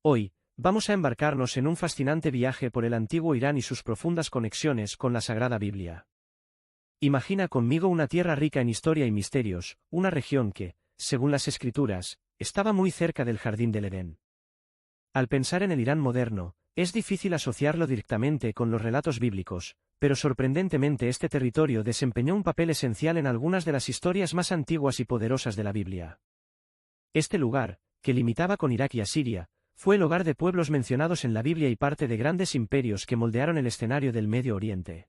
Hoy, vamos a embarcarnos en un fascinante viaje por el antiguo Irán y sus profundas conexiones con la Sagrada Biblia. Imagina conmigo una tierra rica en historia y misterios, una región que, según las Escrituras, estaba muy cerca del Jardín del Edén. Al pensar en el Irán moderno, es difícil asociarlo directamente con los relatos bíblicos, pero sorprendentemente este territorio desempeñó un papel esencial en algunas de las historias más antiguas y poderosas de la Biblia. Este lugar, que limitaba con Irak y Asiria, fue el hogar de pueblos mencionados en la Biblia y parte de grandes imperios que moldearon el escenario del Medio Oriente.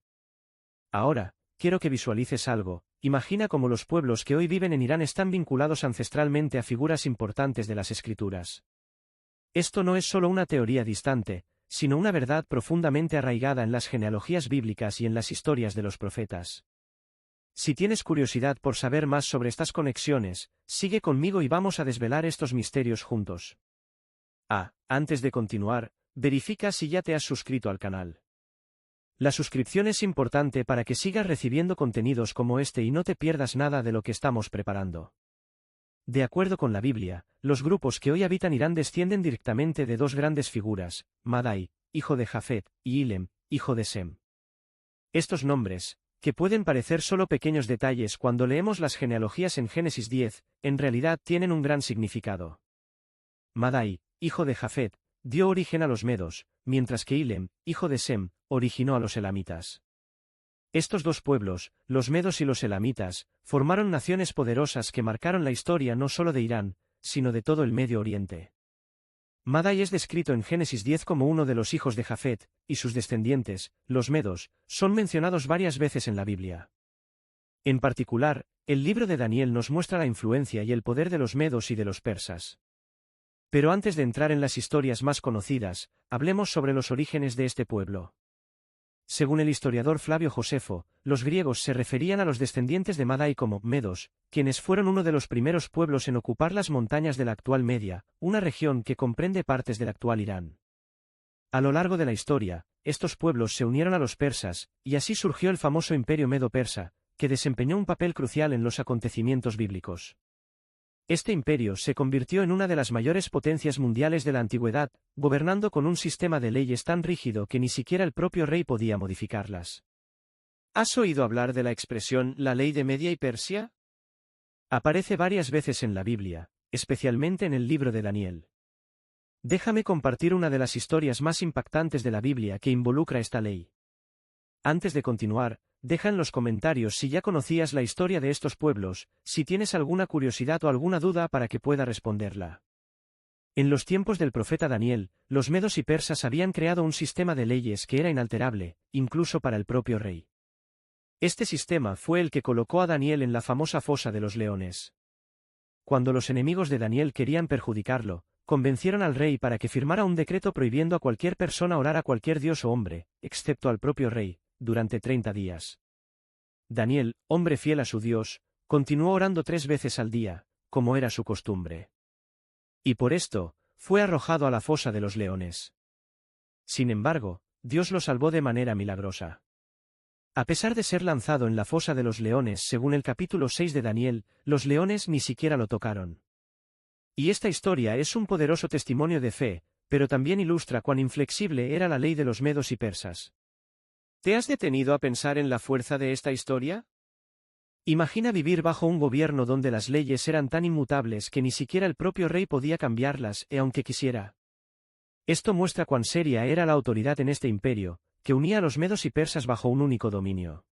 Ahora, quiero que visualices algo. Imagina cómo los pueblos que hoy viven en Irán están vinculados ancestralmente a figuras importantes de las Escrituras. Esto no es solo una teoría distante, sino una verdad profundamente arraigada en las genealogías bíblicas y en las historias de los profetas. Si tienes curiosidad por saber más sobre estas conexiones, sigue conmigo y vamos a desvelar estos misterios juntos. Antes de continuar, verifica si ya te has suscrito al canal. La suscripción es importante para que sigas recibiendo contenidos como este y no te pierdas nada de lo que estamos preparando. De acuerdo con la Biblia, los grupos que hoy habitan Irán descienden directamente de dos grandes figuras, Madai, hijo de Jafet, y Ilem, hijo de Sem. Estos nombres, que pueden parecer solo pequeños detalles cuando leemos las genealogías en Génesis 10, en realidad tienen un gran significado. Madai, hijo de Jafet, dio origen a los medos, mientras que Ilem, hijo de Sem, originó a los elamitas. Estos dos pueblos, los medos y los elamitas, formaron naciones poderosas que marcaron la historia no solo de Irán, sino de todo el Medio Oriente. Madai es descrito en Génesis 10 como uno de los hijos de Jafet, y sus descendientes, los medos, son mencionados varias veces en la Biblia. En particular, el libro de Daniel nos muestra la influencia y el poder de los medos y de los persas. Pero antes de entrar en las historias más conocidas, hablemos sobre los orígenes de este pueblo. Según el historiador Flavio Josefo, los griegos se referían a los descendientes de Madai como medos, quienes fueron uno de los primeros pueblos en ocupar las montañas de la actual Media, una región que comprende partes del actual Irán. A lo largo de la historia, estos pueblos se unieron a los persas, y así surgió el famoso imperio medo-persa, que desempeñó un papel crucial en los acontecimientos bíblicos. Este imperio se convirtió en una de las mayores potencias mundiales de la antigüedad, gobernando con un sistema de leyes tan rígido que ni siquiera el propio rey podía modificarlas. ¿Has oído hablar de la expresión la ley de Media y Persia? Aparece varias veces en la Biblia, especialmente en el libro de Daniel. Déjame compartir una de las historias más impactantes de la Biblia que involucra esta ley. Antes de continuar, deja en los comentarios si ya conocías la historia de estos pueblos, si tienes alguna curiosidad o alguna duda para que pueda responderla. En los tiempos del profeta Daniel, los medos y persas habían creado un sistema de leyes que era inalterable, incluso para el propio rey. Este sistema fue el que colocó a Daniel en la famosa fosa de los leones. Cuando los enemigos de Daniel querían perjudicarlo, convencieron al rey para que firmara un decreto prohibiendo a cualquier persona orar a cualquier dios o hombre, excepto al propio rey, durante 30 días. Daniel, hombre fiel a su Dios, continuó orando 3 veces al día, como era su costumbre. Y por esto, fue arrojado a la fosa de los leones. Sin embargo, Dios lo salvó de manera milagrosa. A pesar de ser lanzado en la fosa de los leones según el capítulo 6 de Daniel, los leones ni siquiera lo tocaron. Y esta historia es un poderoso testimonio de fe, pero también ilustra cuán inflexible era la ley de los medos y persas. ¿Te has detenido a pensar en la fuerza de esta historia? Imagina vivir bajo un gobierno donde las leyes eran tan inmutables que ni siquiera el propio rey podía cambiarlas, aunque quisiera. Esto muestra cuán seria era la autoridad en este imperio, que unía a los medos y persas bajo un único dominio.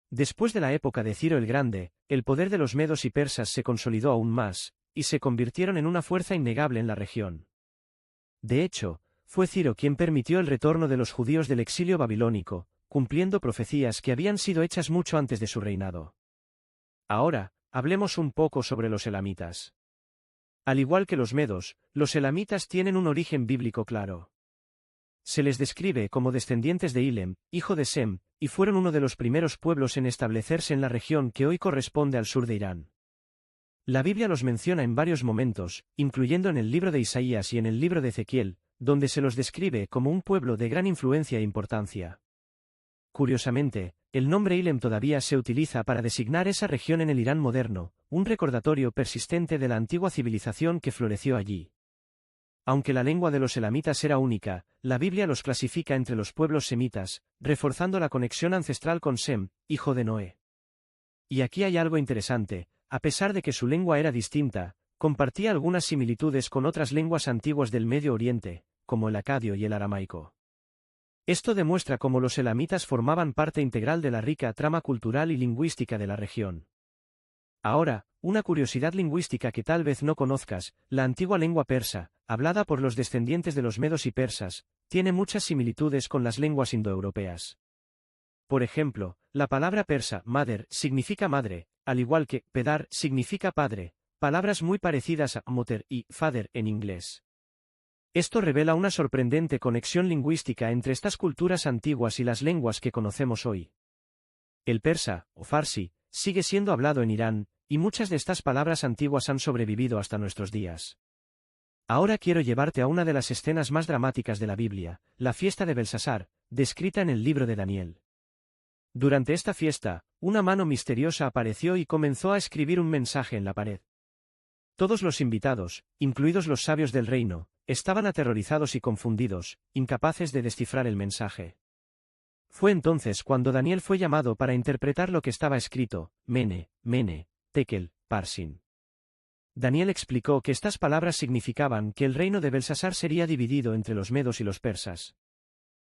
Después de la época de Ciro el Grande, el poder de los medos y persas se consolidó aún más, y se convirtieron en una fuerza innegable en la región. De hecho, fue Ciro quien permitió el retorno de los judíos del exilio babilónico, cumpliendo profecías que habían sido hechas mucho antes de su reinado. Ahora, hablemos un poco sobre los elamitas. Al igual que los medos, los elamitas tienen un origen bíblico claro. Se les describe como descendientes de Ilem, hijo de Sem, y fueron uno de los primeros pueblos en establecerse en la región que hoy corresponde al sur de Irán. La Biblia los menciona en varios momentos, incluyendo en el libro de Isaías y en el libro de Ezequiel, donde se los describe como un pueblo de gran influencia e importancia. Curiosamente, el nombre Ilem todavía se utiliza para designar esa región en el Irán moderno, un recordatorio persistente de la antigua civilización que floreció allí. Aunque la lengua de los elamitas era única, la Biblia los clasifica entre los pueblos semitas, reforzando la conexión ancestral con Sem, hijo de Noé. Y aquí hay algo interesante, a pesar de que su lengua era distinta, compartía algunas similitudes con otras lenguas antiguas del Medio Oriente, como el acadio y el aramaico. Esto demuestra cómo los elamitas formaban parte integral de la rica trama cultural y lingüística de la región. Ahora, una curiosidad lingüística que tal vez no conozcas, la antigua lengua persa, hablada por los descendientes de los medos y persas, tiene muchas similitudes con las lenguas indoeuropeas. Por ejemplo, la palabra persa, mader, significa madre, al igual que pedar significa padre, palabras muy parecidas a moter y father en inglés. Esto revela una sorprendente conexión lingüística entre estas culturas antiguas y las lenguas que conocemos hoy. El persa, o farsi, sigue siendo hablado en Irán, y muchas de estas palabras antiguas han sobrevivido hasta nuestros días. Ahora quiero llevarte a una de las escenas más dramáticas de la Biblia, la fiesta de Belsasar, descrita en el libro de Daniel. Durante esta fiesta, una mano misteriosa apareció y comenzó a escribir un mensaje en la pared. Todos los invitados, incluidos los sabios del reino, estaban aterrorizados y confundidos, incapaces de descifrar el mensaje. Fue entonces cuando Daniel fue llamado para interpretar lo que estaba escrito, Mene, Tekel, Parsin. Daniel explicó que estas palabras significaban que el reino de Belsasar sería dividido entre los medos y los persas.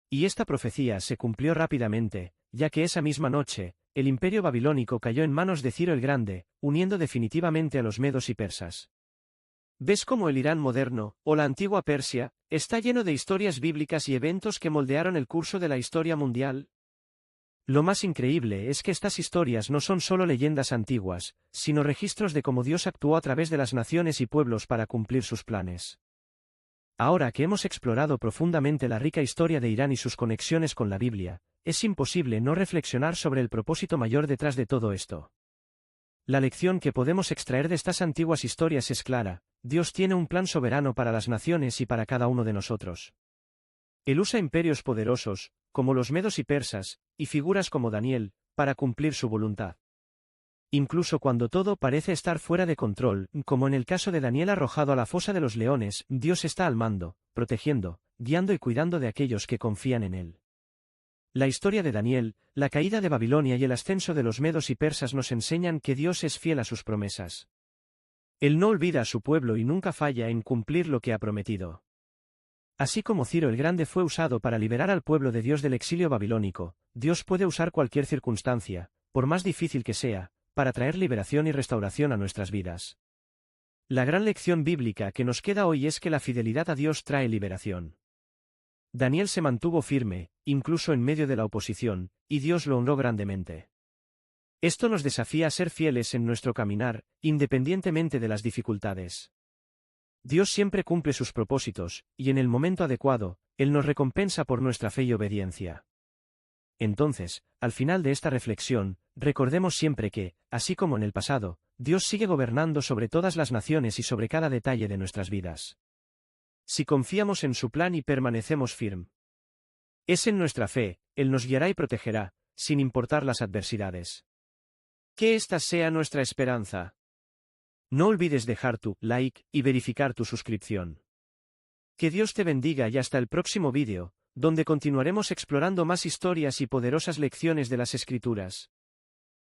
Y esta profecía se cumplió rápidamente, ya que esa misma noche, el imperio babilónico cayó en manos de Ciro el Grande, uniendo definitivamente a los medos y persas. ¿Ves cómo el Irán moderno, o la antigua Persia, está lleno de historias bíblicas y eventos que moldearon el curso de la historia mundial? Lo más increíble es que estas historias no son solo leyendas antiguas, sino registros de cómo Dios actuó a través de las naciones y pueblos para cumplir sus planes. Ahora que hemos explorado profundamente la rica historia de Irán y sus conexiones con la Biblia, es imposible no reflexionar sobre el propósito mayor detrás de todo esto. La lección que podemos extraer de estas antiguas historias es clara: Dios tiene un plan soberano para las naciones y para cada uno de nosotros. Él usa imperios poderosos, como los medos y persas, y figuras como Daniel, para cumplir su voluntad. Incluso cuando todo parece estar fuera de control, como en el caso de Daniel arrojado a la fosa de los leones, Dios está al mando, protegiendo, guiando y cuidando de aquellos que confían en Él. La historia de Daniel, la caída de Babilonia y el ascenso de los medos y persas nos enseñan que Dios es fiel a sus promesas. Él no olvida a su pueblo y nunca falla en cumplir lo que ha prometido. Así como Ciro el Grande fue usado para liberar al pueblo de Dios del exilio babilónico, Dios puede usar cualquier circunstancia, por más difícil que sea, para traer liberación y restauración a nuestras vidas. La gran lección bíblica que nos queda hoy es que la fidelidad a Dios trae liberación. Daniel se mantuvo firme, incluso en medio de la oposición, y Dios lo honró grandemente. Esto nos desafía a ser fieles en nuestro caminar, independientemente de las dificultades. Dios siempre cumple sus propósitos, y en el momento adecuado, Él nos recompensa por nuestra fe y obediencia. Entonces, al final de esta reflexión, recordemos siempre que, así como en el pasado, Dios sigue gobernando sobre todas las naciones y sobre cada detalle de nuestras vidas. Si confiamos en su plan y permanecemos firmes, es en nuestra fe, Él nos guiará y protegerá, sin importar las adversidades. Que esta sea nuestra esperanza. No olvides dejar tu like y verificar tu suscripción. Que Dios te bendiga y hasta el próximo vídeo, donde continuaremos explorando más historias y poderosas lecciones de las Escrituras.